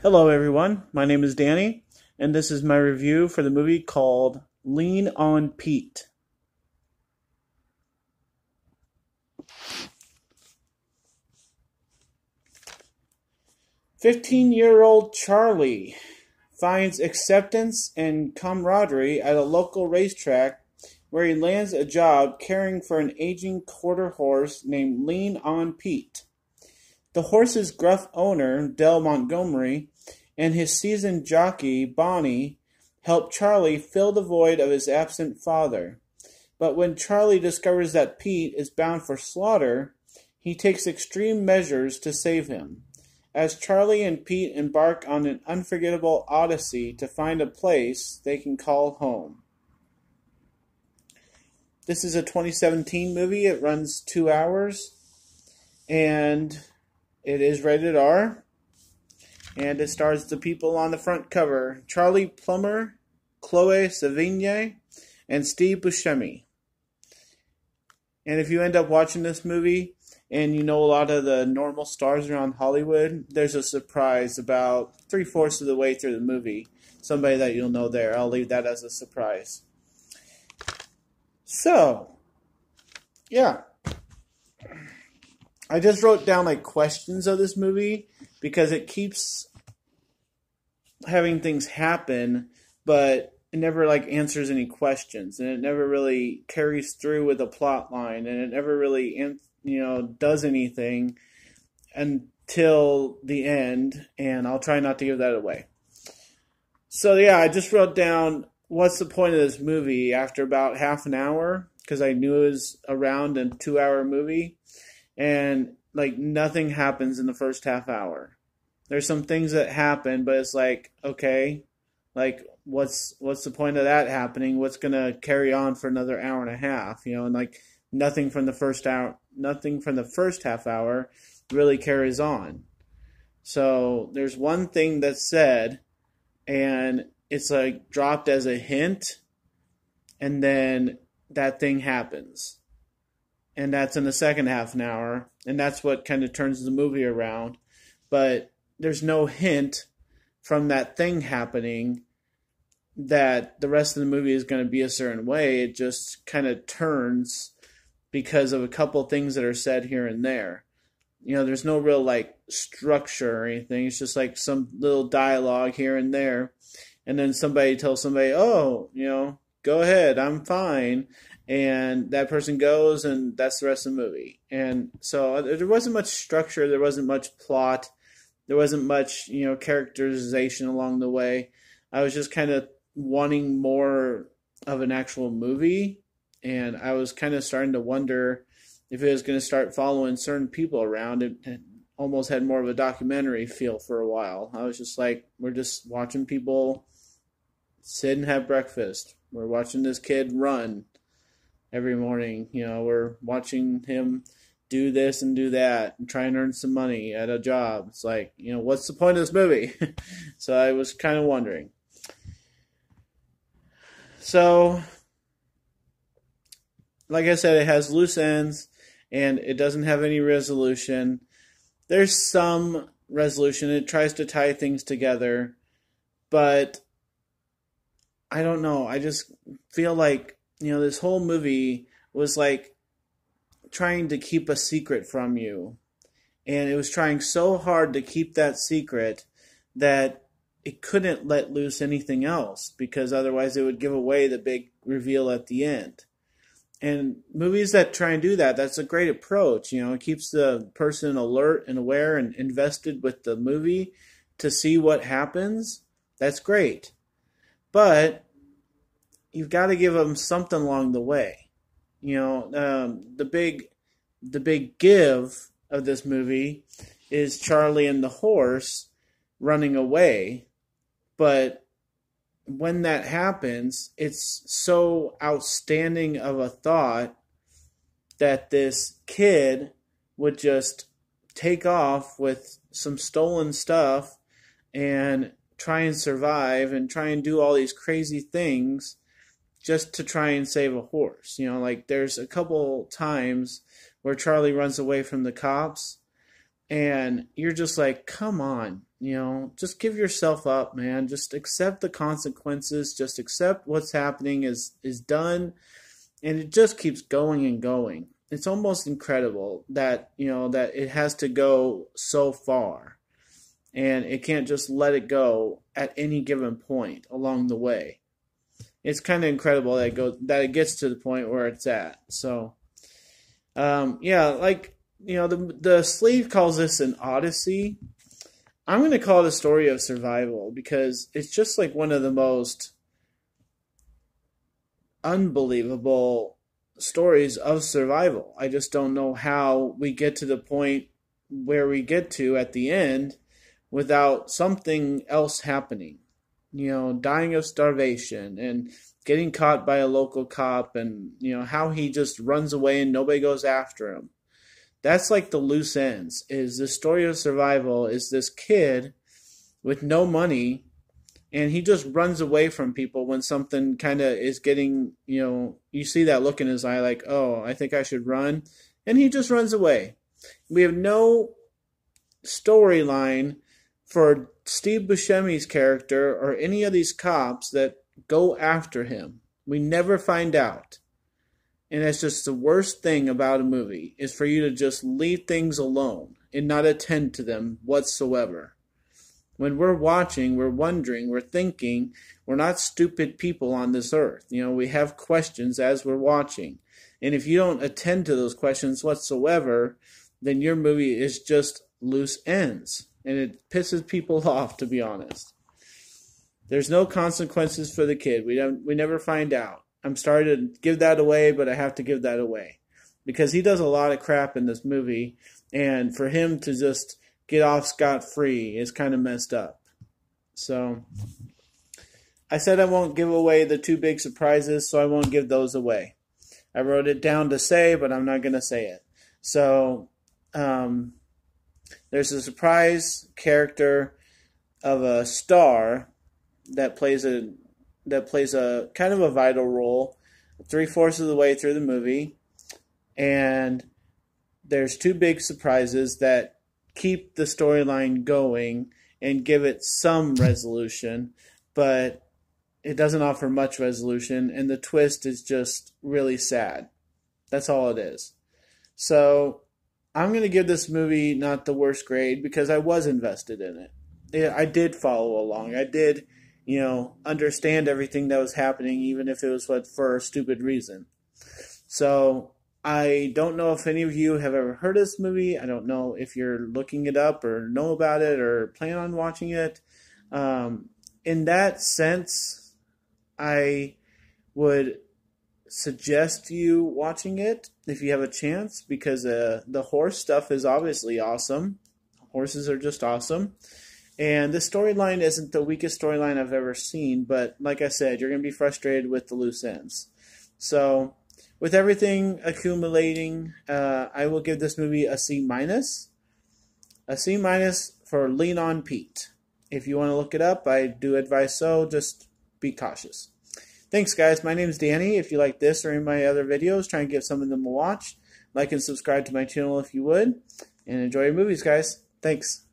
Hello, everyone. My name is Danny, and this is my review for the movie called Lean on Pete. 15-year-old Charlie finds acceptance and camaraderie at a local racetrack where he lands a job caring for an aging quarter horse named Lean on Pete. The horse's gruff owner, Del Montgomery, and his seasoned jockey, Bonnie, help Charlie fill the void of his absent father. But when Charlie discovers that Pete is bound for slaughter, he takes extreme measures to save him. As Charlie and Pete embark on an unforgettable odyssey to find a place they can call home. This is a 2017 movie. It runs 2 hours, and it is rated R, and it stars the people on the front cover: Charlie Plummer, Chloe Sevigny, and Steve Buscemi. And if you end up watching this movie and you know a lot of the normal stars around Hollywood, there's a surprise about 3/4 of the way through the movie. Somebody that you'll know there. I'll leave that as a surprise. So, yeah. I just wrote down questions of this movie because it keeps having things happen, but it never answers any questions, and it never really carries through with a plot line, and it never really does anything until the end, and I'll try not to give that away. So yeah, I just wrote down what's the point of this movie after about half an hour, because I knew it was around a 2-hour movie, and nothing happens in the first half hour. There's some things that happen, but it's okay, what's the point of that happening? What's gonna carry on for another hour and a half? And nothing from the first half hour really carries on. So there's one thing that's said, and it's dropped as a hint, and then that thing happens. And that's in the second half an hour, and that's what kind of turns the movie around. But there's no hint from that thing happening that the rest of the movie is going to be a certain way. It just kind of turns because of a couple things that are said here and there. There's no real structure or anything. It's just some little dialogue here and there. And then somebody tells somebody, oh, go ahead, I'm fine. And that person goes, and that's the rest of the movie. And so there wasn't much structure. There wasn't much plot. There wasn't much, characterization along the way. I was just kind of wanting more of an actual movie. And I was kind of starting to wonder if it was going to start following certain people around. It almost had more of a documentary feel for a while. I was just we're just watching people sit and have breakfast. We're watching this kid run every morning. We're watching him do this and do that and try and earn some money at a job. It's what's the point of this movie? So I was kind of wondering. So, like I said, it has loose ends, and it doesn't have any resolution. There's some resolution. It tries to tie things together, but I don't know. I just feel this whole movie was trying to keep a secret from you. And it was trying so hard to keep that secret that it couldn't let loose anything else, because otherwise it would give away the big reveal at the end. And movies that try and do that, that's a great approach. It keeps the person alert and aware and invested with the movie to see what happens. That's great. But you've got to give them something along the way. The big give of this movie is Charlie and the horse running away. But when that happens, it's so outstanding of a thought that this kid would just take off with some stolen stuff and try and survive and try and do all these crazy things just to try and save a horse. There's a couple times where Charlie runs away from the cops, and you're just come on. You know, just give yourself up, man. Just accept the consequences. Just accept what's happening is done, and it just keeps going and going. It's almost incredible that, you know, that it has to go so far, and it can't just let it go at any given point along the way. It's kind of incredible that it gets to the point where it's at. So, yeah, like, you know, the sleeve calls this an odyssey. I'm going to call it a story of survival because it's just like one of the most unbelievable stories of survival. I just don't know how we get to the point where we get to at the end without something else happening. You know, dying of starvation and getting caught by a local cop, and, you know, how he just runs away and nobody goes after him. That's like the loose ends. Is the story of survival is this kid with no money, and he just runs away from people when something kind of is getting, you know, you see that look in his eye like, oh, I think I should run. And he just runs away. We have no storyline for Steve Buscemi's character or any of these cops that go after him. We never find out. And that's just the worst thing about a movie, is for you to just leave things alone and not attend to them whatsoever. When we're watching, we're wondering, we're thinking, we're not stupid people on this earth. You know, we have questions as we're watching. And if you don't attend to those questions whatsoever, then your movie is just loose ends. And it pisses people off, to be honest. There's no consequences for the kid. We never find out. I'm sorry to give that away, but I have to give that away. Because he does a lot of crap in this movie, and for him to just get off scot-free is kind of messed up. So, I said I won't give away the two big surprises, so I won't give those away. I wrote it down to say, but I'm not going to say it. So, there's a surprise character of a star that plays a kind of a vital role 3/4 of the way through the movie, and there's two big surprises that keep the storyline going and give it some resolution, but it doesn't offer much resolution, and the twist is just really sad. That's all it is. So I'm going to give this movie not the worst grade because I was invested in it. I did follow along. I did, you know, understand everything that was happening, even if it was for a stupid reason. So I don't know if any of you have ever heard of this movie. I don't know if you're looking it up or know about it or plan on watching it. In that sense, I would suggest you watching it if you have a chance, because the horse stuff is obviously awesome. Horses are just awesome. And the storyline isn't the weakest storyline I've ever seen, but like I said, you're going to be frustrated with the loose ends. So, with everything accumulating, I will give this movie a C-. A C- for Lean on Pete. If you want to look it up, I do advise so. Just be cautious. Thanks, guys. My name is Danny. If you like this or any of my other videos, try and give some of them a watch. Like and subscribe to my channel if you would. And enjoy your movies, guys. Thanks.